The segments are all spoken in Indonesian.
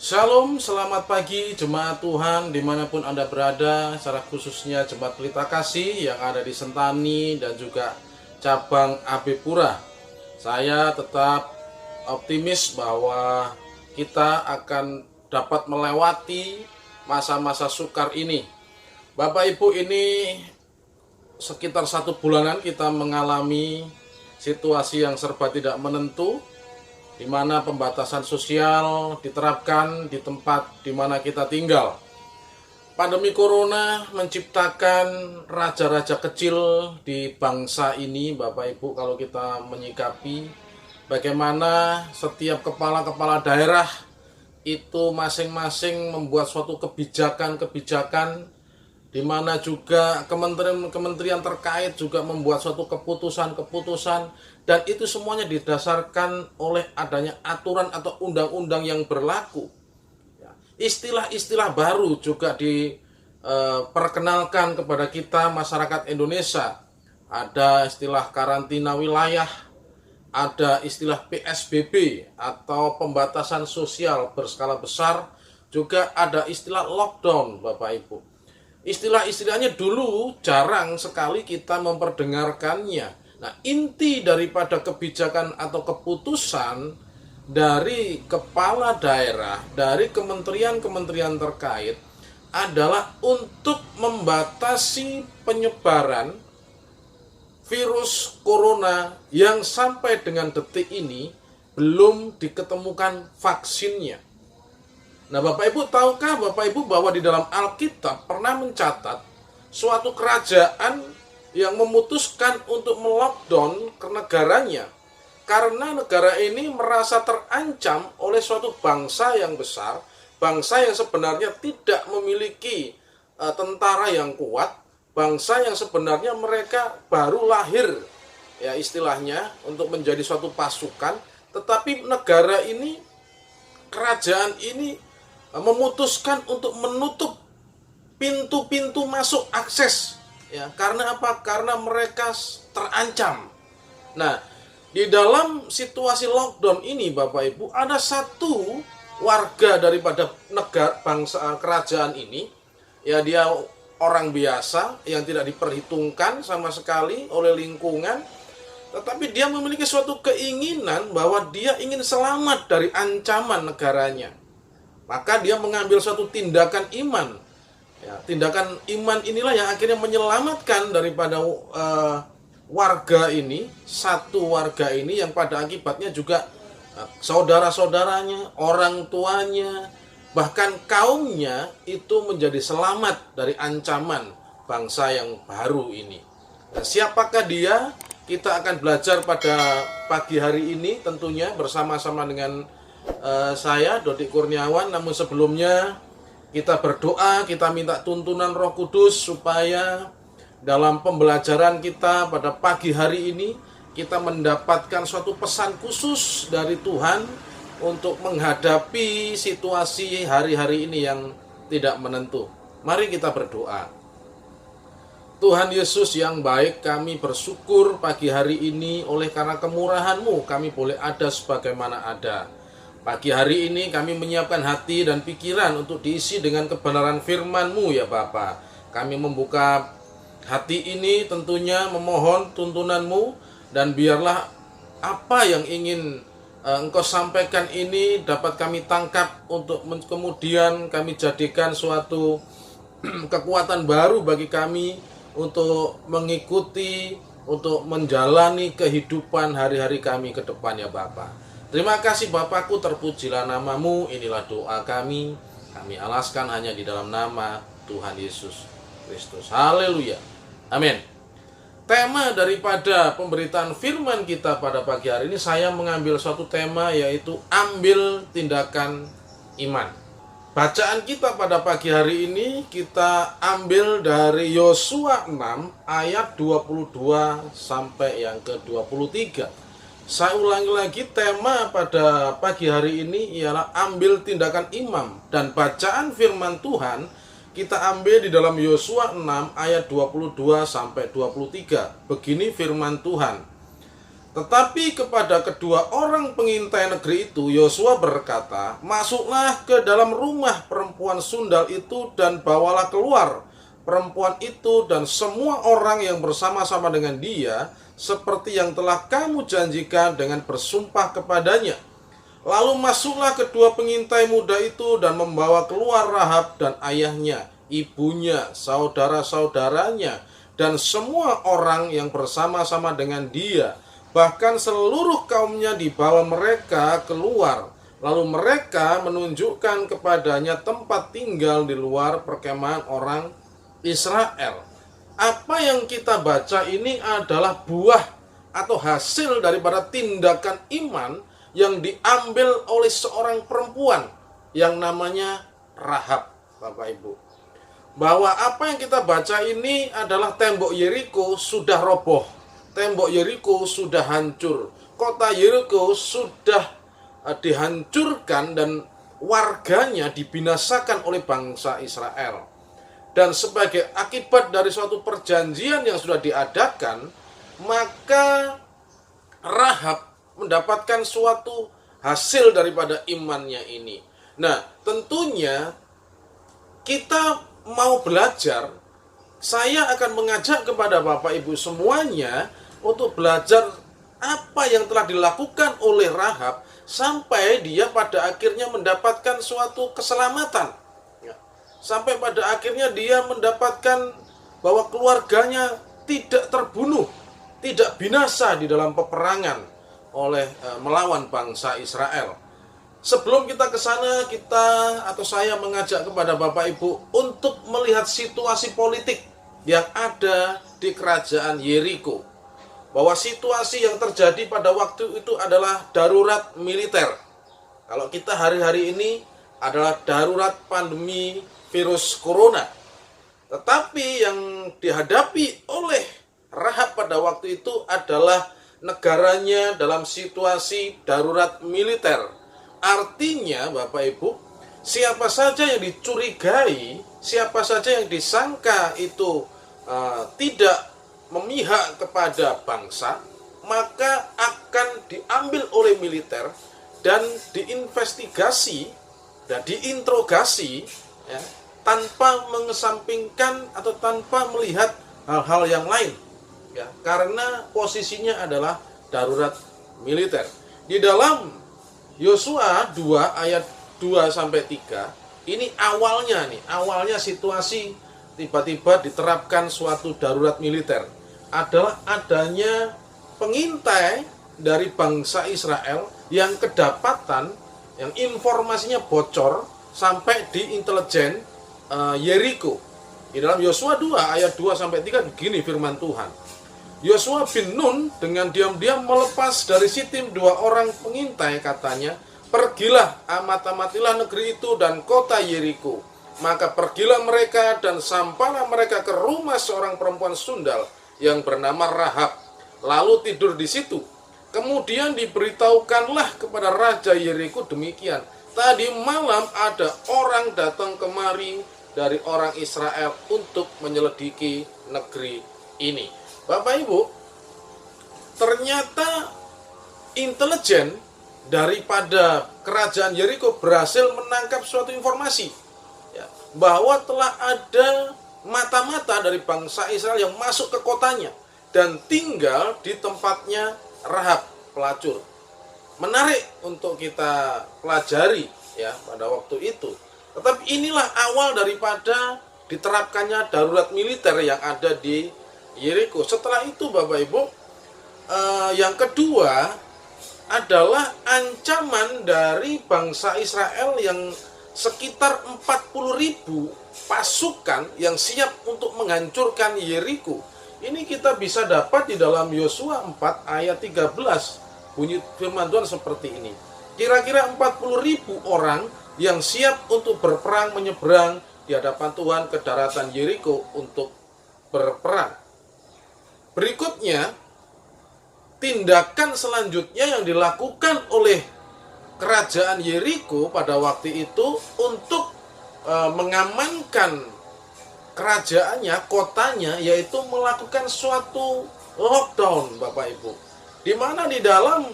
Shalom, selamat pagi jemaat Tuhan dimanapun Anda berada, secara khususnya jemaat Pelita Kasih yang ada di Sentani dan juga cabang AB Pura. Saya tetap optimis bahwa kita akan dapat melewati masa-masa sukar ini. Bapak Ibu, ini sekitar 1 bulanan kita mengalami situasi yang serba tidak menentu, di mana pembatasan sosial diterapkan di tempat di mana kita tinggal. Pandemi Corona menciptakan raja-raja kecil di bangsa ini, Bapak Ibu, kalau kita menyikapi bagaimana setiap kepala-kepala daerah itu masing-masing membuat suatu kebijakan-kebijakan, di mana juga kementerian-kementerian terkait juga membuat suatu keputusan-keputusan, dan itu semuanya didasarkan oleh adanya aturan atau undang-undang yang berlaku. Istilah-istilah baru juga diperkenalkan kepada kita masyarakat Indonesia. Ada istilah karantina wilayah, ada istilah PSBB atau pembatasan sosial berskala besar, juga ada istilah lockdown, Bapak Ibu. Istilah-istilahnya dulu jarang sekali kita memperdengarkannya. Nah, inti daripada kebijakan atau keputusan dari kepala daerah, dari kementerian-kementerian terkait adalah untuk membatasi penyebaran virus corona yang sampai dengan detik ini belum diketemukan vaksinnya. Nah, Bapak Ibu, tahukah Bapak Ibu bahwa di dalam Alkitab pernah mencatat suatu kerajaan yang memutuskan untuk melockdown ke negaranya karena negara ini merasa terancam oleh suatu bangsa yang besar, bangsa yang sebenarnya tidak memiliki tentara yang kuat, bangsa yang sebenarnya mereka baru lahir, ya istilahnya, untuk menjadi suatu pasukan, tetapi negara ini, kerajaan ini memutuskan untuk menutup pintu-pintu masuk akses, ya. Karena apa? Karena mereka terancam. Nah, di dalam situasi lockdown ini, Bapak Ibu, ada satu warga daripada negara bangsa kerajaan ini, ya, dia orang biasa yang tidak diperhitungkan sama sekali oleh lingkungan, tetapi dia memiliki suatu keinginan bahwa dia ingin selamat dari ancaman negaranya. Maka dia mengambil suatu tindakan iman. Ya, tindakan iman inilah yang akhirnya menyelamatkan daripada warga ini, satu warga ini yang pada akibatnya juga saudara-saudaranya, orang tuanya, bahkan kaumnya itu menjadi selamat dari ancaman bangsa yang baru ini. Nah, siapakah dia? Kita akan belajar pada pagi hari ini tentunya bersama-sama dengan saya, Dodi Kurniawan. Namun sebelumnya kita berdoa, kita minta tuntunan Roh Kudus supaya dalam pembelajaran kita pada pagi hari ini kita mendapatkan suatu pesan khusus dari Tuhan untuk menghadapi situasi hari-hari ini yang tidak menentu. Mari kita berdoa. Tuhan Yesus yang baik, kami bersyukur pagi hari ini oleh karena kemurahan-Mu kami boleh ada sebagaimana ada. Pagi hari ini kami menyiapkan hati dan pikiran untuk diisi dengan kebenaran firman-Mu, ya Bapa. Kami membuka hati ini tentunya memohon tuntunan-Mu, dan biarlah apa yang ingin Engkau sampaikan ini dapat kami tangkap untuk kemudian kami jadikan suatu kekuatan baru bagi kami untuk mengikuti, untuk menjalani kehidupan hari-hari kami ke depan, ya Bapa. Terima kasih Bapakku, terpujilah nama-Mu. Inilah doa kami alaskan hanya di dalam nama Tuhan Yesus Kristus. Haleluya. Amin. Tema daripada pemberitaan firman kita pada pagi hari ini, saya mengambil suatu tema, yaitu ambil tindakan iman. Bacaan kita pada pagi hari ini kita ambil dari Yosua 6 ayat 22 sampai yang ke-23. Saya ulangi lagi, tema pada pagi hari ini ialah ambil tindakan imam, dan bacaan firman Tuhan kita ambil di dalam Yosua 6 ayat 22 sampai 23. Begini firman Tuhan. Tetapi kepada kedua orang pengintai negeri itu, Yosua berkata, "Masuklah ke dalam rumah perempuan sundal itu dan bawalah keluar perempuan itu dan semua orang yang bersama-sama dengan dia, seperti yang telah kamu janjikan dengan bersumpah kepadanya." Lalu masuklah kedua pengintai muda itu dan membawa keluar Rahab dan ayahnya, ibunya, saudara-saudaranya, dan semua orang yang bersama-sama dengan dia. Bahkan seluruh kaumnya dibawa mereka keluar. Lalu mereka menunjukkan kepadanya tempat tinggal di luar perkemahan orang Israel. Apa yang kita baca ini adalah buah atau hasil daripada tindakan iman yang diambil oleh seorang perempuan yang namanya Rahab, Bapak Ibu. Bahwa apa yang kita baca ini adalah tembok Yeriko sudah roboh. Tembok Yeriko sudah hancur. Kota Yeriko sudah dihancurkan dan warganya dibinasakan oleh bangsa Israel. Dan sebagai akibat dari suatu perjanjian yang sudah diadakan, maka Rahab mendapatkan suatu hasil daripada imannya ini. Nah, tentunya kita mau belajar. Saya akan mengajak kepada Bapak Ibu semuanya untuk belajar apa yang telah dilakukan oleh Rahab sampai dia pada akhirnya mendapatkan suatu keselamatan. Sampai pada akhirnya dia mendapatkan bahwa keluarganya tidak terbunuh, tidak binasa di dalam peperangan oleh melawan bangsa Israel. Sebelum kita ke sana, saya mengajak kepada Bapak Ibu untuk melihat situasi politik yang ada di kerajaan Yeriko. Bahwa situasi yang terjadi pada waktu itu adalah darurat militer. Kalau kita hari-hari ini adalah darurat pandemi virus corona. Tetapi yang dihadapi oleh Rahab pada waktu itu adalah negaranya dalam situasi darurat militer. Artinya Bapak Ibu, siapa saja yang dicurigai, siapa saja yang disangka itu tidak memihak kepada bangsa, maka akan diambil oleh militer dan diinvestigasi dan diinterogasi, ya, tanpa mengesampingkan atau tanpa melihat hal-hal yang lain, ya, karena posisinya adalah darurat militer. Di dalam Yosua 2 ayat 2 sampai 3, ini awalnya situasi tiba-tiba diterapkan suatu darurat militer adalah adanya pengintai dari bangsa Israel yang kedapatan, yang informasinya bocor sampai di intelijen Yeriko. Di dalam Yosua 2 ayat 2 sampai 3 begini firman Tuhan. Yosua bin Nun dengan diam-diam melepas dari Sitim 2 orang pengintai, katanya, "Pergilah, amat-amatilah negeri itu dan kota Yeriko." Maka pergilah mereka dan sampailah mereka ke rumah seorang perempuan sundal yang bernama Rahab, lalu tidur di situ. Kemudian diberitahukanlah kepada Raja Yeriko demikian, "Tadi malam ada orang datang kemari dari orang Israel untuk menyelidiki negeri ini." Bapak Ibu, ternyata intelijen daripada kerajaan Yeriko berhasil menangkap suatu informasi, ya, bahwa telah ada mata-mata dari bangsa Israel yang masuk ke kotanya dan tinggal di tempatnya Rahab, pelacur. Menarik untuk kita pelajari, ya, pada waktu itu. Tetapi inilah awal daripada diterapkannya darurat militer yang ada di Yeriko. Setelah itu Bapak Ibu, yang kedua adalah ancaman dari bangsa Israel yang sekitar 40.000 pasukan yang siap untuk menghancurkan Yeriko. Ini kita bisa dapat di dalam Yosua 4 ayat 13. Bunyi firman Tuhan seperti ini. Kira-kira 40.000 orang yang siap untuk berperang menyeberang di hadapan Tuhan ke daratan Yeriko untuk berperang. Berikutnya, tindakan selanjutnya yang dilakukan oleh kerajaan Yeriko pada waktu itu untuk mengamankan kerajaannya, kotanya, yaitu melakukan suatu lockdown, Bapak Ibu. Di mana di dalam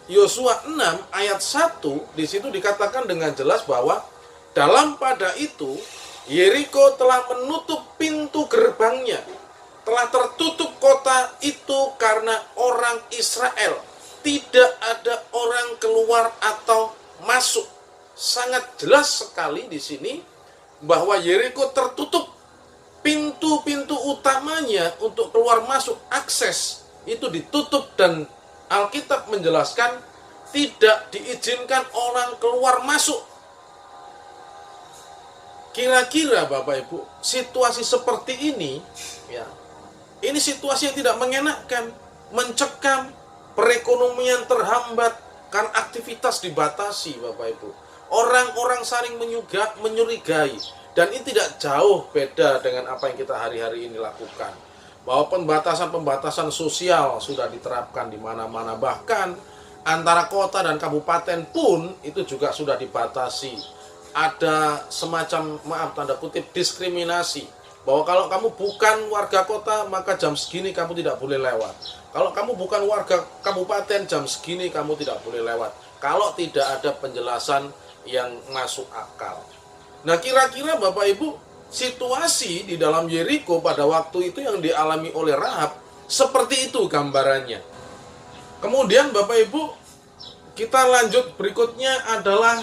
Yosua 6 ayat 1 di situ dikatakan dengan jelas bahwa dalam pada itu Yeriko telah menutup pintu gerbangnya, telah tertutup kota itu karena orang Israel. Tidak ada orang keluar atau masuk. Sangat jelas sekali di sini bahwa Yeriko tertutup. Pintu-pintu utamanya untuk keluar masuk akses itu ditutup, dan Alkitab menjelaskan tidak diizinkan orang keluar masuk. Kira-kira Bapak Ibu, situasi seperti ini, ya, ini situasi yang tidak mengenakan, mencekam, perekonomian terhambat karena aktivitas dibatasi, Bapak Ibu. Orang-orang saling menyurigai, dan ini tidak jauh beda dengan apa yang kita hari-hari ini lakukan. Bahwa pembatasan-pembatasan sosial sudah diterapkan di mana-mana, bahkan antara kota dan kabupaten pun itu juga sudah dibatasi. Ada semacam, maaf tanda kutip, diskriminasi, bahwa kalau kamu bukan warga kota maka jam segini kamu tidak boleh lewat. Kalau kamu bukan warga kabupaten, jam segini kamu tidak boleh lewat, kalau tidak ada penjelasan yang masuk akal. Nah, kira-kira Bapak Ibu, situasi di dalam Yeriko pada waktu itu yang dialami oleh Rahab seperti itu gambarannya. Kemudian Bapak Ibu, kita lanjut, berikutnya adalah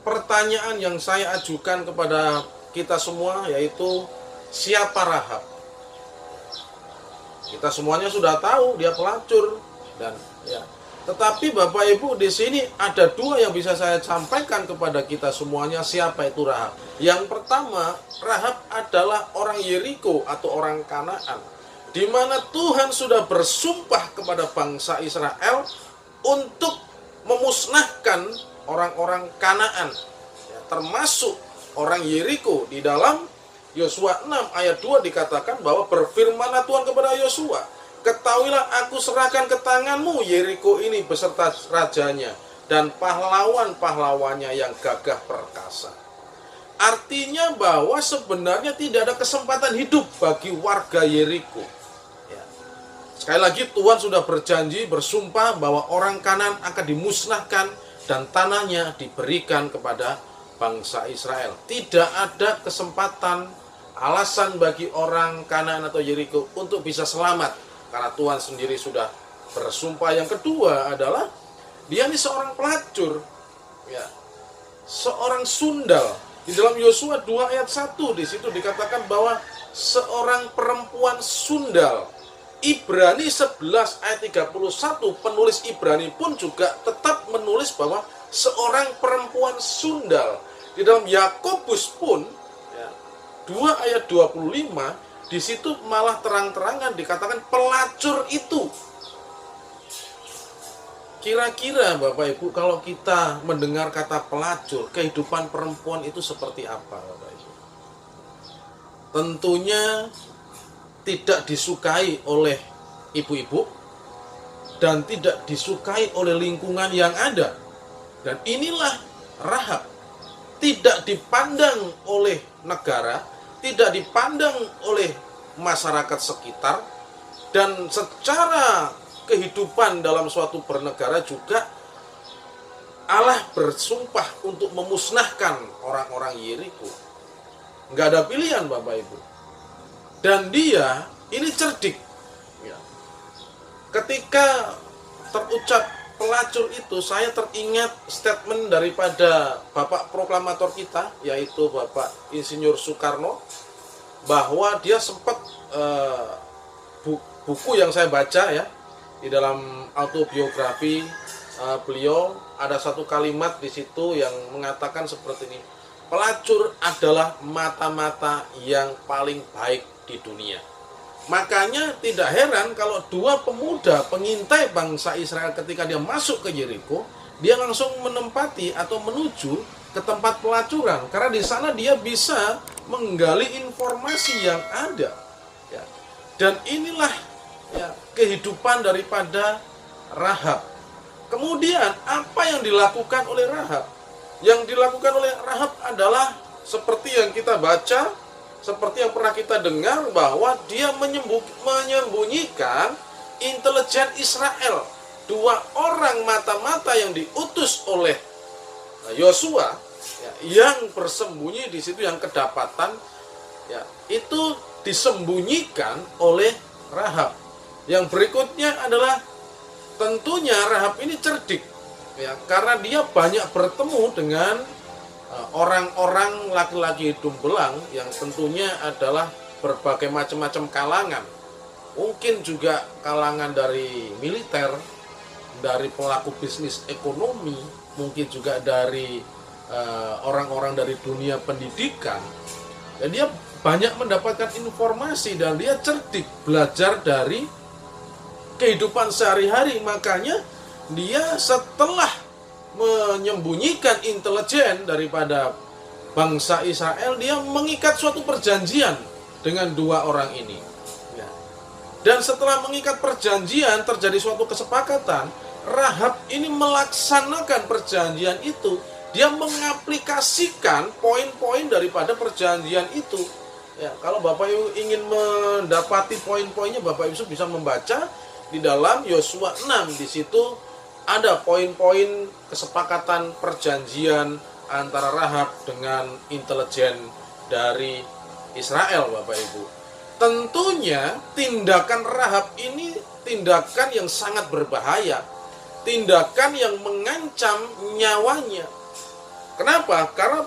pertanyaan yang saya ajukan kepada kita semua, yaitu siapa Rahab? Kita semuanya sudah tahu dia pelacur, dan ya. Tetapi Bapak Ibu, di sini ada dua yang bisa saya sampaikan kepada kita semuanya, siapa itu Rahab. Yang pertama, Rahab adalah orang Yeriko atau orang Kanaan, di mana Tuhan sudah bersumpah kepada bangsa Israel untuk memusnahkan orang-orang Kanaan, ya, termasuk orang Yeriko. Di dalam Yosua 6 ayat 2 dikatakan bahwa berfirmanlah Tuhan kepada Yosua, ketahuilah aku serahkan ke tanganmu Yeriko ini beserta rajanya dan pahlawan-pahlawannya yang gagah perkasa. Artinya bahwa sebenarnya tidak ada kesempatan hidup bagi warga Yeriko. Ya. Sekali lagi Tuhan sudah berjanji, bersumpah bahwa orang Kanaan akan dimusnahkan dan tanahnya diberikan kepada bangsa Israel. Tidak ada kesempatan, alasan bagi orang Kanaan atau Yeriko untuk bisa selamat, karena Tuhan sendiri sudah bersumpah. Yang kedua adalah dia ini seorang pelacur, ya, seorang sundal. Di dalam Yosua 2 ayat 1 di situ dikatakan bahwa seorang perempuan sundal. Ibrani 11 ayat 31, penulis Ibrani pun juga tetap menulis bahwa seorang perempuan sundal. Di dalam Yakobus pun, ya, 2 ayat 25, di situ malah terang-terangan dikatakan pelacur itu. Kira-kira Bapak Ibu, kalau kita mendengar kata pelacur, kehidupan perempuan itu seperti apa Bapak Ibu? Tentunya tidak disukai oleh ibu-ibu dan tidak disukai oleh lingkungan yang ada. Dan inilah Rahab, tidak dipandang oleh negara, tidak dipandang oleh masyarakat sekitar, dan secara kehidupan dalam suatu bernegara juga Allah bersumpah untuk memusnahkan orang-orang Yeriko. Nggak ada pilihan Bapak Ibu. Dan dia ini cerdik, ya. Ketika terucap pelacur itu, saya teringat statement daripada Bapak proklamator kita, yaitu Bapak Insinyur Soekarno, bahwa dia sempat buku yang saya baca, ya, di dalam autobiografi beliau ada satu kalimat di situ yang mengatakan seperti ini: pelacur adalah mata-mata yang paling baik di dunia. Makanya tidak heran kalau dua pemuda pengintai bangsa Israel ketika dia masuk ke Yeriko, dia langsung menempati atau menuju ke tempat pelacuran, karena di sana dia bisa menggali informasi yang ada, ya. Dan inilah, ya, kehidupan daripada Rahab. Kemudian apa yang dilakukan oleh Rahab? Yang dilakukan oleh Rahab adalah seperti yang kita baca, seperti yang pernah kita dengar, bahwa dia menyembunyikan intelijen Israel dua orang mata-mata yang diutus oleh Yosua, ya, yang bersembunyi di situ, yang kedapatan, ya, itu disembunyikan oleh Rahab. Yang berikutnya adalah tentunya Rahab ini cerdik, ya, karena dia banyak bertemu dengan orang-orang laki-laki hidung belang yang tentunya adalah berbagai macam-macam kalangan. Mungkin juga kalangan dari militer, dari pelaku bisnis ekonomi, mungkin juga dari orang-orang dari dunia pendidikan. Dan dia banyak mendapatkan informasi dan dia cerdik belajar dari kehidupan sehari-hari. Makanya dia setelah menyembunyikan intelijen daripada bangsa Israel, dia mengikat suatu perjanjian dengan dua orang ini. Ya. Dan setelah mengikat perjanjian, terjadi suatu kesepakatan. Rahab ini melaksanakan perjanjian itu. Dia mengaplikasikan poin-poin daripada perjanjian itu. Ya, kalau Bapak Ibu ingin mendapati poin-poinnya, Bapak Ibu bisa membaca di dalam Yosua 6. Di situ ada poin-poin kesepakatan perjanjian antara Rahab dengan intelijen dari Israel, Bapak Ibu. Tentunya tindakan Rahab ini tindakan yang sangat berbahaya, tindakan yang mengancam nyawanya. Kenapa? Karena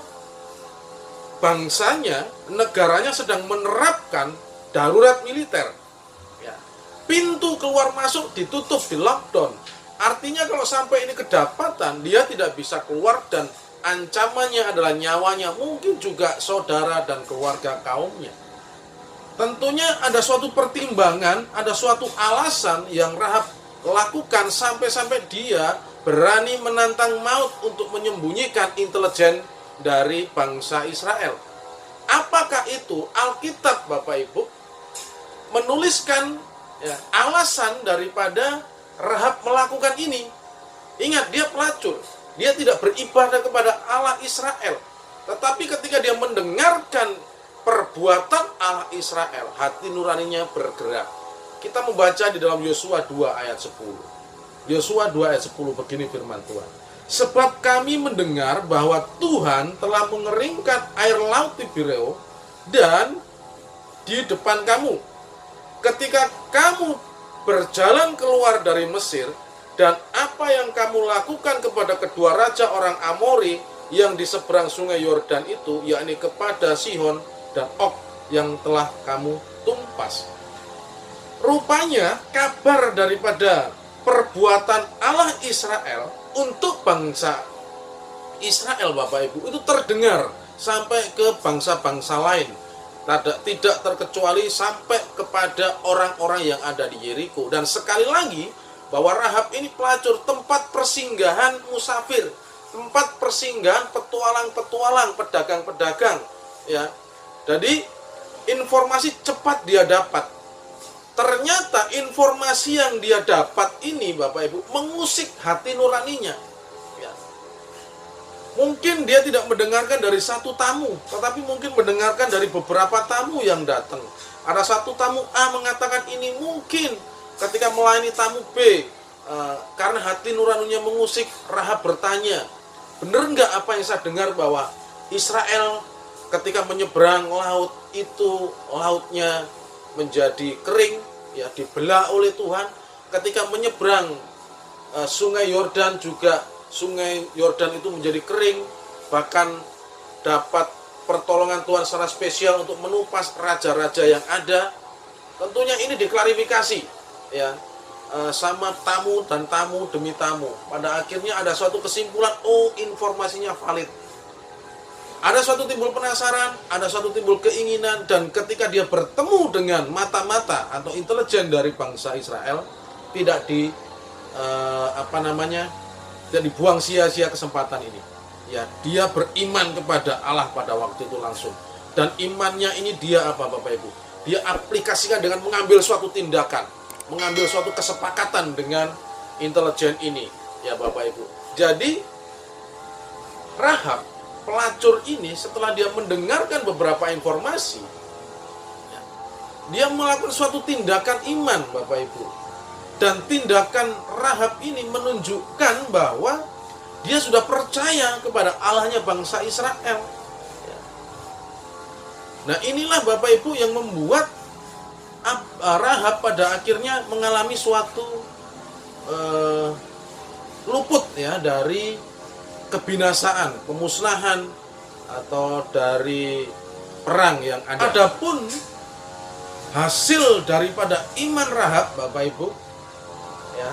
bangsanya, negaranya sedang menerapkan darurat militer. Ya. Pintu keluar masuk ditutup, di lockdown. Artinya kalau sampai ini kedapatan, dia tidak bisa keluar dan ancamannya adalah nyawanya, mungkin juga saudara dan keluarga kaumnya. Tentunya ada suatu pertimbangan, ada suatu alasan yang Rahab lakukan sampai-sampai dia berani menantang maut untuk menyembunyikan intelijen dari bangsa Israel. Apakah itu? Alkitab, Bapak Ibu, menuliskan ya, alasan daripada Rahab melakukan ini. Ingat, dia pelacur. Dia tidak beribadah kepada Allah Israel. Tetapi ketika dia mendengarkan perbuatan Allah Israel, hati nuraninya bergerak. Kita membaca di dalam Yosua 2 ayat 10. Yosua 2 ayat 10, begini firman Tuhan. Sebab kami mendengar bahwa Tuhan telah mengeringkan air laut Tibereo dan di depan kamu. Ketika kamu berjalan keluar dari Mesir, dan apa yang kamu lakukan kepada kedua raja orang Amori yang di seberang sungai Yordan itu, yakni kepada Sihon dan Og yang telah kamu tumpas. Rupanya kabar daripada perbuatan Allah Israel untuk bangsa Israel, Bapak Ibu, itu terdengar sampai ke bangsa-bangsa lain. Tidak terkecuali sampai kepada orang-orang yang ada di Yeriko. Dan sekali lagi, bahwa Rahab ini pelacur, tempat persinggahan musafir, tempat persinggahan petualang-petualang, pedagang-pedagang. Ya, jadi informasi cepat dia dapat. Ternyata informasi yang dia dapat ini, Bapak Ibu, mengusik hati nuraninya. Ya. Mungkin dia tidak mendengarkan dari satu tamu, tetapi mungkin mendengarkan dari beberapa tamu yang datang. Ada satu tamu A mengatakan ini mungkin, ketika melayani tamu B, karena hati nuraninya mengusik, Rahab bertanya, benar nggak apa yang saya dengar bahwa Israel ketika menyeberang laut itu lautnya menjadi kering, ya, dibelah oleh Tuhan. Ketika menyeberang sungai Yordan juga, sungai Yordan itu menjadi kering, bahkan dapat pertolongan Tuhan secara spesial untuk menumpas raja-raja yang ada. Tentunya ini diklarifikasi, ya, sama tamu dan tamu demi tamu. Pada akhirnya ada suatu kesimpulan, oh, informasinya valid. Ada suatu timbul penasaran, ada suatu timbul keinginan, dan ketika dia bertemu dengan mata-mata atau intelijen dari bangsa Israel, tidak tidak dibuang sia-sia kesempatan ini. Ya, dia beriman kepada Allah pada waktu itu langsung. Dan imannya ini dia apa, Bapak Ibu? Dia aplikasikan dengan mengambil suatu tindakan, mengambil suatu kesepakatan dengan intelijen ini, ya Bapak Ibu. Jadi Rahab pelacur ini setelah dia mendengarkan beberapa informasi, dia melakukan suatu tindakan iman, Bapak Ibu. Dan tindakan Rahab ini menunjukkan bahwa dia sudah percaya kepada Allahnya bangsa Israel. Nah, inilah Bapak Ibu yang membuat Rahab pada akhirnya mengalami suatu luput ya dari kebinasaan, pemusnahan atau dari perang yang ada. Adapun hasil daripada iman Rahab, Bapak Ibu, ya.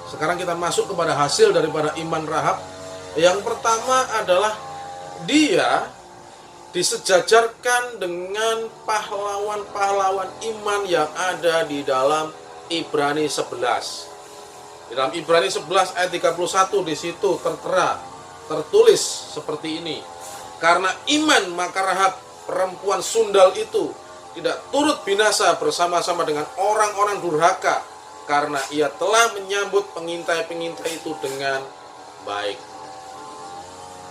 Sekarang kita masuk kepada hasil daripada iman Rahab. Yang pertama adalah dia disejajarkan dengan pahlawan-pahlawan iman yang ada di dalam Ibrani 11. Di dalam Ibrani 11 ayat 31 di situ tertera, tertulis seperti ini. Karena iman maka Rahab perempuan sundal itu tidak turut binasa bersama-sama dengan orang-orang durhaka, karena ia telah menyambut pengintai-pengintai itu dengan baik.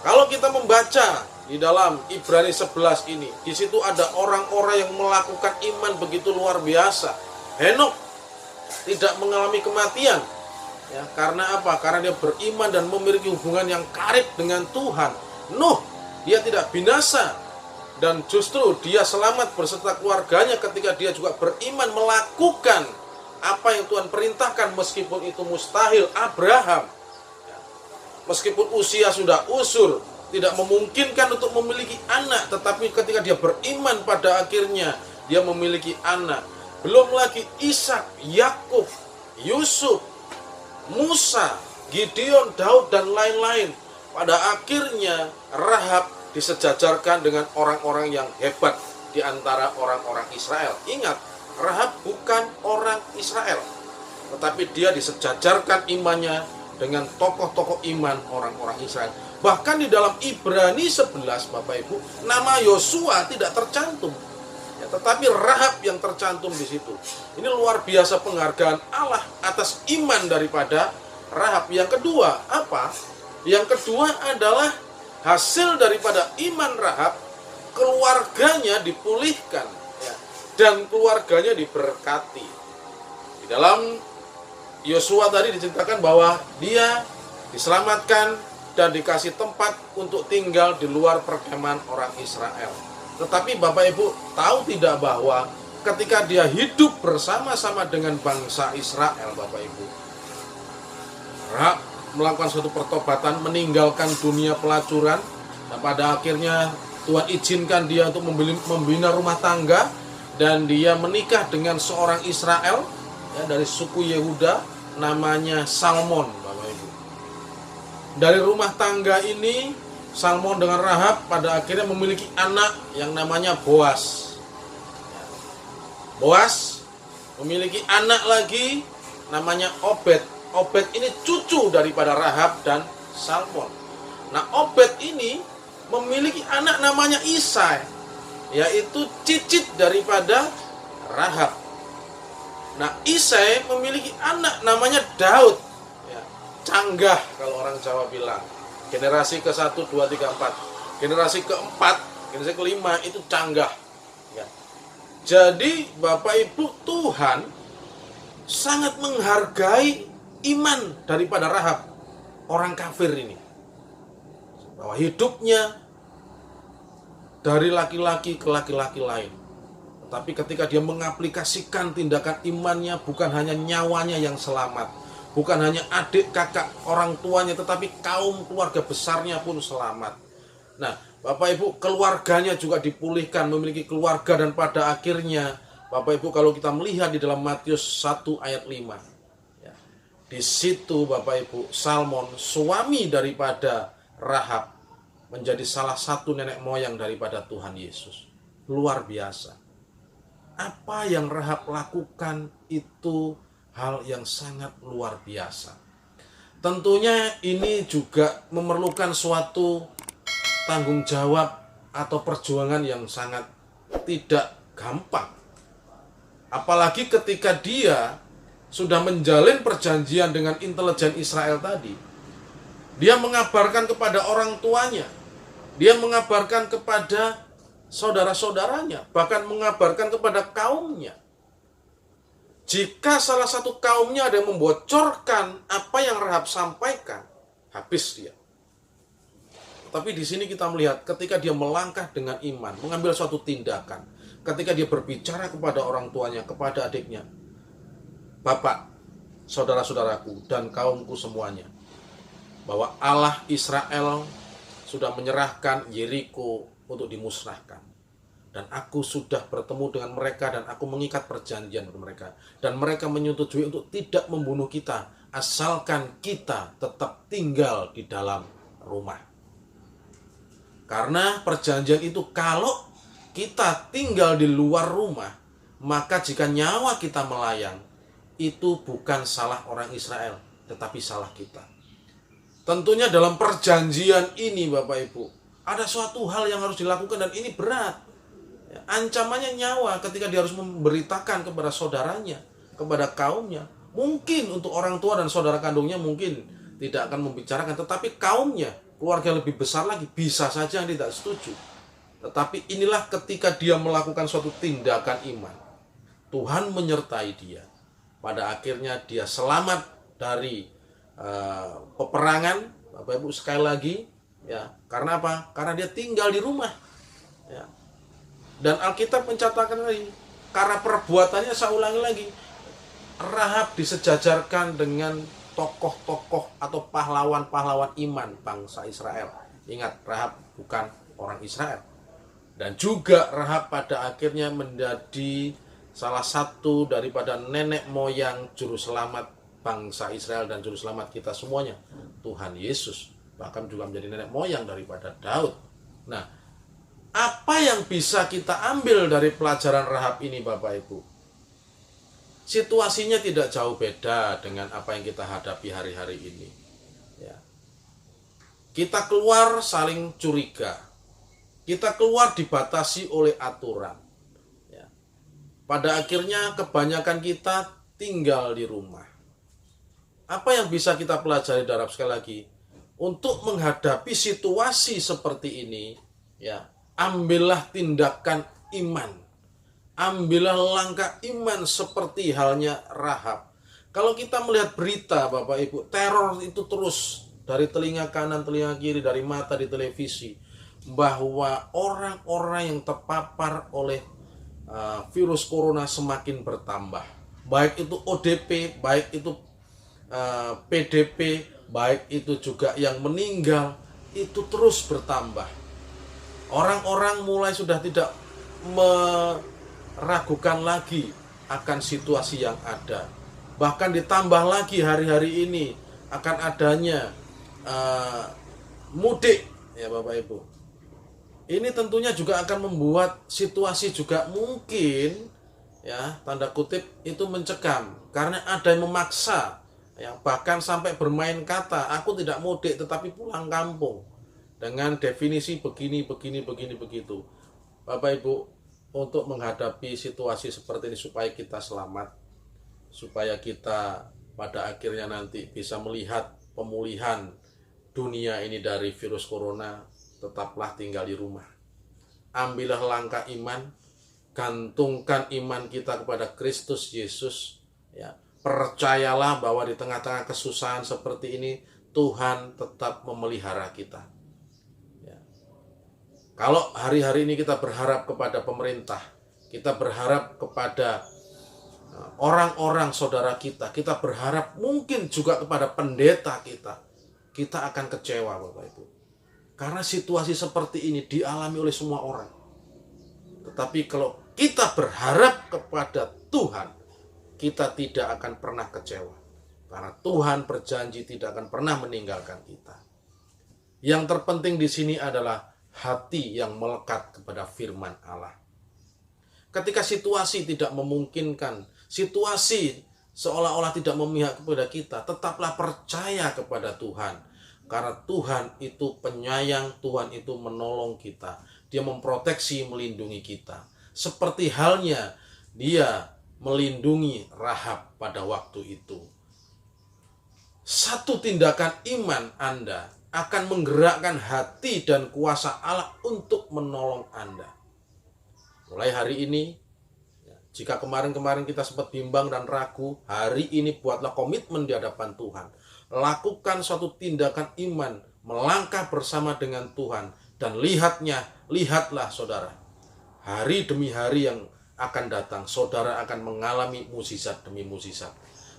Kalau kita membaca di dalam Ibrani 11 ini, di situ ada orang-orang yang melakukan iman begitu luar biasa. Henok tidak mengalami kematian. Ya, karena apa? Karena dia beriman dan memiliki hubungan yang karib dengan Tuhan. Nuh, dia tidak binasa. Dan justru dia selamat beserta keluarganya ketika dia juga beriman melakukan apa yang Tuhan perintahkan meskipun itu mustahil. Abraham, meskipun usia sudah usur, tidak memungkinkan untuk memiliki anak, tetapi ketika dia beriman pada akhirnya dia memiliki anak. Belum lagi Ishak, Yakub, Yusuf, Musa, Gideon, Daud, dan lain-lain. Pada akhirnya Rahab disejajarkan dengan orang-orang yang hebat di antara orang-orang Israel. Ingat, Rahab bukan orang Israel, tetapi dia disejajarkan imannya dengan tokoh-tokoh iman orang-orang Israel. Bahkan di dalam Ibrani 11, Bapak Ibu, nama Yosua tidak tercantum. Ya, tetapi Rahab yang tercantum di situ. Ini luar biasa penghargaan Allah atas iman daripada Rahab. Yang kedua, apa? Yang kedua adalah hasil daripada iman Rahab, keluarganya dipulihkan ya, dan keluarganya diberkati. Di dalam Yosua tadi diceritakan bahwa dia diselamatkan dan dikasih tempat untuk tinggal di luar perkemahan orang Israel. Tetapi Bapak Ibu tahu tidak bahwa ketika dia hidup bersama-sama dengan bangsa Israel, Bapak Ibu, Rahab melakukan suatu pertobatan, meninggalkan dunia pelacuran, dan pada akhirnya Tuhan izinkan dia untuk membina rumah tangga, dan dia menikah dengan seorang Israel ya, dari suku Yehuda, namanya Salmon, Bapak Ibu. Dari rumah tangga ini, Salmon dengan Rahab pada akhirnya memiliki anak yang namanya Boas. Boas memiliki anak lagi namanya Obed. Obed ini cucu daripada Rahab dan Salmon. Nah, Obed ini memiliki anak namanya Isai, yaitu cicit daripada Rahab. Nah, Isai memiliki anak namanya Daud, ya, canggah kalau orang Jawa bilang. Generasi ke-1, 2, 3, 4. Generasi ke-4, generasi ke-5 itu canggah. Ya. Jadi Bapak Ibu, Tuhan sangat menghargai iman daripada Rahab, orang kafir ini. Bahwa hidupnya dari laki-laki ke laki-laki lain. Tetapi ketika dia mengaplikasikan tindakan imannya, bukan hanya nyawanya yang selamat, bukan hanya adik kakak orang tuanya, tetapi kaum keluarga besarnya pun selamat. Nah, Bapak Ibu, keluarganya juga dipulihkan, memiliki keluarga, dan pada akhirnya Bapak Ibu kalau kita melihat di dalam Matius 1 ayat 5, ya, di situ Bapak Ibu, Salmon, suami daripada Rahab, menjadi salah satu nenek moyang daripada Tuhan Yesus. Luar biasa. Apa yang Rahab lakukan itu hal yang sangat luar biasa. Tentunya ini juga memerlukan suatu tanggung jawab atau perjuangan yang sangat tidak gampang. Apalagi ketika dia sudah menjalin perjanjian dengan intelijen Israel tadi. Dia mengabarkan kepada orang tuanya, dia mengabarkan kepada saudara-saudaranya, bahkan mengabarkan kepada kaumnya. Jika salah satu kaumnya ada yang membocorkan apa yang Rahab sampaikan, habis dia. Tapi di sini kita melihat ketika dia melangkah dengan iman, mengambil suatu tindakan, ketika dia berbicara kepada orang tuanya, kepada adiknya, Bapak, saudara-saudaraku, dan kaumku semuanya, bahwa Allah Israel sudah menyerahkan Yeriko untuk dimusnahkan. Dan aku sudah bertemu dengan mereka dan aku mengikat perjanjian dengan mereka. Dan mereka menyetujui untuk tidak membunuh kita, asalkan kita tetap tinggal di dalam rumah. Karena perjanjian itu kalau kita tinggal di luar rumah, maka jika nyawa kita melayang, itu bukan salah orang Israel, tetapi salah kita. Tentunya dalam perjanjian ini Bapak Ibu, ada suatu hal yang harus dilakukan dan ini berat. Ancamannya nyawa ketika dia harus memberitakan kepada saudaranya, kepada kaumnya. Mungkin untuk orang tua dan saudara kandungnya mungkin tidak akan membicarakan, tetapi kaumnya, keluarga lebih besar lagi, bisa saja yang tidak setuju. Tetapi inilah ketika dia melakukan suatu tindakan iman, Tuhan menyertai dia. Pada akhirnya dia selamat dari peperangan, Bapak Ibu, sekali lagi, ya. Karena apa? Karena dia tinggal di rumah, ya. Dan Alkitab mencatatkan lagi, karena perbuatannya, saya ulangi lagi, Rahab disejajarkan dengan tokoh-tokoh atau pahlawan-pahlawan iman bangsa Israel. Ingat, Rahab bukan orang Israel. Dan juga Rahab pada akhirnya menjadi salah satu daripada nenek moyang juru selamat bangsa Israel dan juru selamat kita semuanya, Tuhan Yesus. Bahkan juga menjadi nenek moyang daripada Daud. Nah, apa yang bisa kita ambil dari pelajaran Rahab ini Bapak Ibu? Situasinya tidak jauh beda dengan apa yang kita hadapi hari-hari ini, ya. Kita keluar saling curiga, kita keluar dibatasi oleh aturan, ya. Pada akhirnya kebanyakan kita tinggal di rumah. Apa yang bisa kita pelajari dari sekali lagi? Untuk menghadapi situasi seperti ini, ya, ambillah tindakan iman. Ambillah langkah iman seperti halnya Rahab. Kalau kita melihat berita Bapak Ibu, teror itu terus dari telinga kanan, telinga kiri, dari mata di televisi, bahwa orang-orang yang terpapar oleh virus corona semakin bertambah. Baik itu ODP, baik itu PDP, baik itu juga yang meninggal, itu terus bertambah. Orang-orang mulai sudah tidak meragukan lagi akan situasi yang ada. Bahkan ditambah lagi hari-hari ini akan adanya mudik, ya Bapak Ibu. Ini tentunya juga akan membuat situasi juga mungkin, ya, tanda kutip, itu mencekam. Karena ada yang memaksa, ya, bahkan sampai bermain kata, aku tidak mudik tetapi pulang kampung. Dengan definisi begini, begitu. Bapak Ibu, untuk menghadapi situasi seperti ini supaya kita selamat, supaya kita pada akhirnya nanti bisa melihat pemulihan dunia ini dari virus corona, tetaplah tinggal di rumah. Ambillah langkah iman, gantungkan iman kita kepada Kristus Yesus, ya. Percayalah bahwa di tengah-tengah kesusahan seperti ini, Tuhan tetap memelihara kita. Kalau hari-hari ini kita berharap kepada pemerintah, kita berharap kepada orang-orang saudara kita berharap mungkin juga kepada pendeta kita akan kecewa Bapak Ibu. Karena situasi seperti ini dialami oleh semua orang. Tetapi kalau kita berharap kepada Tuhan, kita tidak akan pernah kecewa. Karena Tuhan berjanji tidak akan pernah meninggalkan kita. Yang terpenting di sini adalah hati yang melekat kepada firman Allah. Ketika situasi tidak memungkinkan, situasi seolah-olah tidak memihak kepada kita, tetaplah percaya kepada Tuhan. Karena Tuhan itu penyayang, Tuhan itu menolong kita. Dia memproteksi, melindungi kita. Seperti halnya dia melindungi Rahab pada waktu itu. Satu tindakan iman Anda akan menggerakkan hati dan kuasa Allah untuk menolong Anda. Mulai hari ini, Jika kemarin-kemarin kita sempat bimbang dan ragu, hari ini buatlah komitmen di hadapan Tuhan. Lakukan suatu tindakan iman, melangkah bersama dengan Tuhan. Dan lihatlah saudara, hari demi hari yang akan datang, saudara akan mengalami mukjizat demi mukjizat.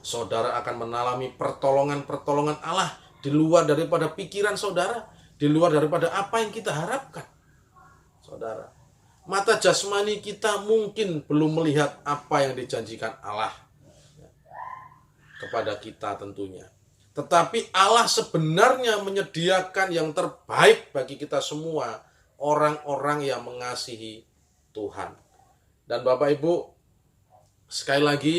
Saudara akan mengalami pertolongan-pertolongan Allah di luar daripada pikiran saudara, di luar daripada apa yang kita harapkan. Saudara, mata jasmani kita mungkin belum melihat apa yang dijanjikan Allah kepada kita tentunya. Tetapi Allah sebenarnya menyediakan yang terbaik bagi kita semua, orang-orang yang mengasihi Tuhan. Dan Bapak Ibu, sekali lagi,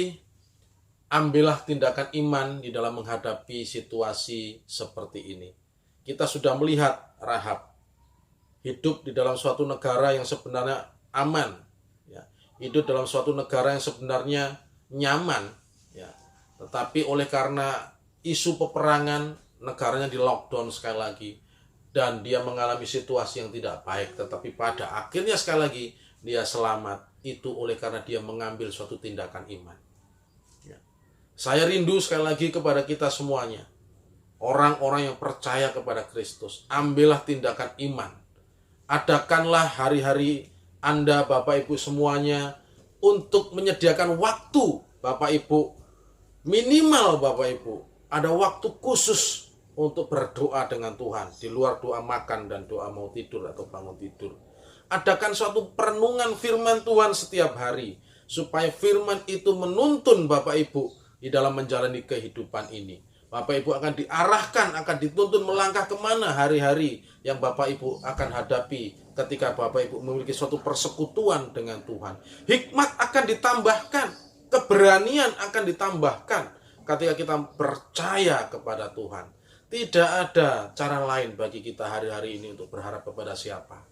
ambillah tindakan iman di dalam menghadapi situasi seperti ini. Kita sudah melihat Rahab hidup di dalam suatu negara yang sebenarnya aman, ya. Hidup dalam suatu negara yang sebenarnya nyaman, ya. Tetapi oleh karena isu peperangan, negaranya di lockdown sekali lagi, dan dia mengalami situasi yang tidak baik. Tetapi pada akhirnya sekali lagi dia selamat, itu oleh karena dia mengambil suatu tindakan iman. Ya. Saya rindu sekali lagi kepada kita semuanya, orang-orang yang percaya kepada Kristus, ambillah tindakan iman. Adakanlah hari-hari Anda, Bapak Ibu semuanya, untuk menyediakan waktu, Bapak Ibu, minimal Bapak Ibu, ada waktu khusus untuk berdoa dengan Tuhan, di luar doa makan dan doa mau tidur atau bangun tidur. Adakan suatu perenungan firman Tuhan setiap hari, supaya firman itu menuntun Bapak Ibu di dalam menjalani kehidupan ini. Bapak Ibu akan diarahkan, akan dituntun melangkah kemana hari-hari yang Bapak Ibu akan hadapi ketika Bapak Ibu memiliki suatu persekutuan dengan Tuhan. Hikmat akan ditambahkan, keberanian akan ditambahkan ketika kita percaya kepada Tuhan. Tidak ada cara lain bagi kita hari-hari ini untuk berharap kepada siapa.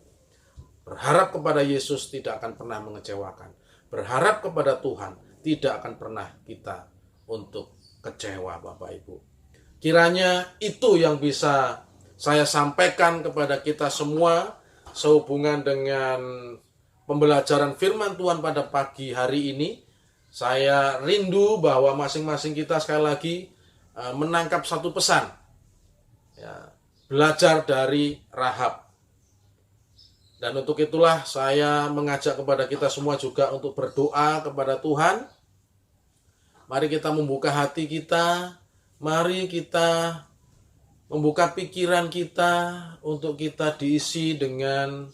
Berharap kepada Yesus tidak akan pernah mengecewakan. Berharap kepada Tuhan tidak akan pernah kita untuk kecewa, Bapak Ibu. Kiranya itu yang bisa saya sampaikan kepada kita semua sehubungan dengan pembelajaran firman Tuhan pada pagi hari ini. Saya rindu bahwa masing-masing kita sekali lagi menangkap satu pesan. Ya, belajar dari Rahab. Dan untuk itulah saya mengajak kepada kita semua juga untuk berdoa kepada Tuhan. Mari kita membuka hati kita, mari kita membuka pikiran kita untuk kita diisi dengan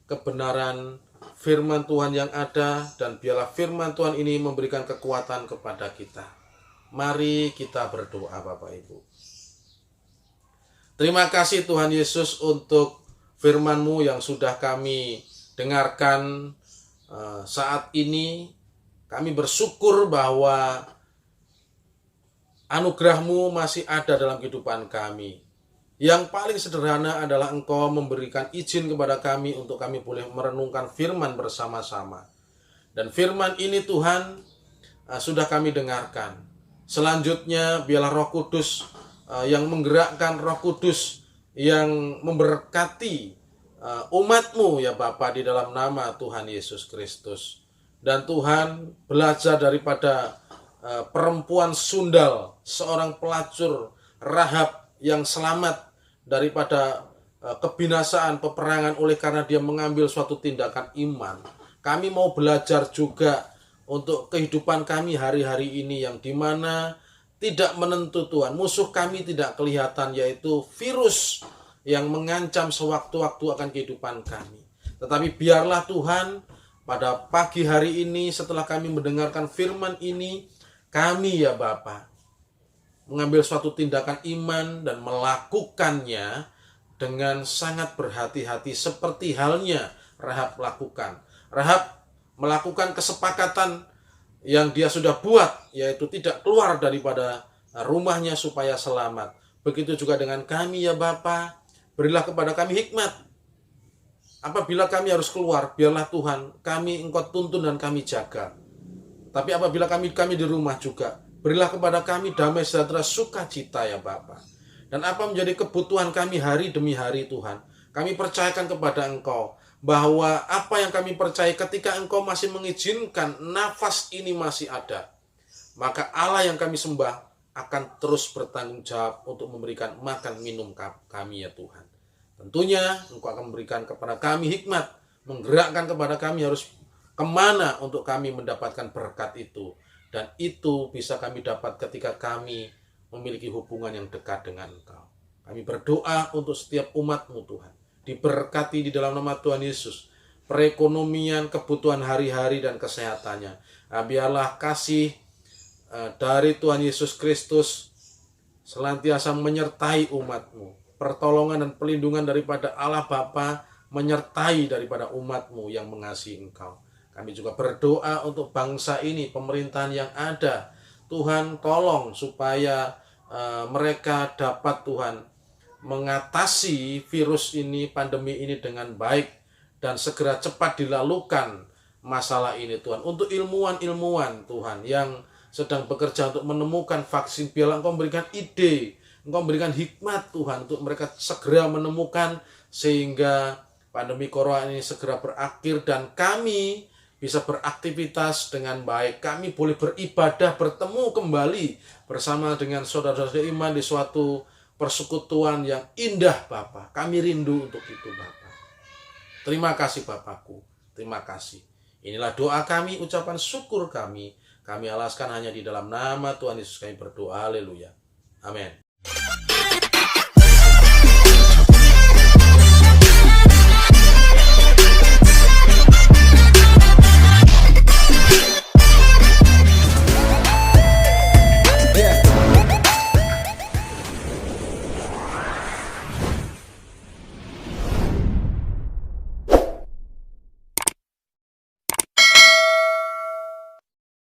kebenaran firman Tuhan yang ada, dan biarlah firman Tuhan ini memberikan kekuatan kepada kita. Mari kita berdoa, Bapak Ibu. Terima kasih Tuhan Yesus untuk firman-Mu yang sudah kami dengarkan saat ini. Kami bersyukur bahwa anugerah-Mu masih ada dalam kehidupan kami. Yang paling sederhana adalah Engkau memberikan izin kepada kami untuk kami boleh merenungkan firman bersama-sama. Dan firman ini Tuhan sudah kami dengarkan. Selanjutnya biarlah Roh Kudus yang menggerakkan, Roh Kudus yang memberkati umat-Mu ya Bapa, di dalam nama Tuhan Yesus Kristus. Dan Tuhan, belajar daripada perempuan sundal, seorang pelacur Rahab yang selamat daripada kebinasaan peperangan oleh karena dia mengambil suatu tindakan iman. Kami mau belajar juga untuk kehidupan kami hari-hari ini yang dimana tidak menentu Tuhan. Musuh kami tidak kelihatan, yaitu virus yang mengancam sewaktu-waktu akan kehidupan kami. Tetapi biarlah Tuhan pada pagi hari ini setelah kami mendengarkan firman ini, kami ya Bapa mengambil suatu tindakan iman dan melakukannya dengan sangat berhati-hati seperti halnya Rahab lakukan. Rahab melakukan kesepakatan yang dia sudah buat, yaitu tidak keluar daripada rumahnya supaya selamat. Begitu juga dengan kami ya Bapa, berilah kepada kami hikmat. Apabila kami harus keluar, biarlah Tuhan kami Engkau tuntun dan kami jaga. Tapi apabila kami di rumah juga, berilah kepada kami damai sejahtera sukacita ya Bapa. Dan apa menjadi kebutuhan kami hari demi hari Tuhan, kami percayakan kepada Engkau. bahwa apa yang kami percaya ketika Engkau masih mengizinkan nafas ini masih ada, maka Allah yang kami sembah akan terus bertanggung jawab untuk memberikan makan minum kami ya Tuhan. Tentunya Engkau akan memberikan kepada kami hikmat, menggerakkan kepada kami harus kemana untuk kami mendapatkan berkat itu. Dan itu bisa kami dapat ketika kami memiliki hubungan yang dekat dengan Engkau. Kami berdoa untuk setiap umat-Mu Tuhan, diberkati di dalam nama Tuhan Yesus, perekonomian, kebutuhan hari-hari dan kesehatannya. Biarlah kasih dari Tuhan Yesus Kristus senantiasa menyertai umat-Mu, pertolongan dan pelindungan daripada Allah Bapa menyertai daripada umat-Mu yang mengasihi Engkau. Kami juga berdoa untuk bangsa ini, pemerintahan yang ada. Tuhan tolong supaya mereka dapat Tuhan mengatasi virus ini, pandemi ini dengan baik, dan segera cepat dilalukan masalah ini Tuhan. Untuk ilmuwan-ilmuwan Tuhan yang sedang bekerja untuk menemukan vaksin, biarlah Engkau memberikan ide, Engkau memberikan hikmat Tuhan untuk mereka segera menemukan, sehingga pandemi corona ini segera berakhir dan kami bisa beraktivitas dengan baik. Kami boleh beribadah, bertemu kembali bersama dengan saudara-saudara iman di suatu persekutuan yang indah Bapa. Kami rindu untuk itu Bapa. Terima kasih Bapakku, terima kasih. Inilah doa kami, ucapan syukur kami. Kami alaskan hanya di dalam nama Tuhan Yesus kami berdoa. Haleluya. Amin.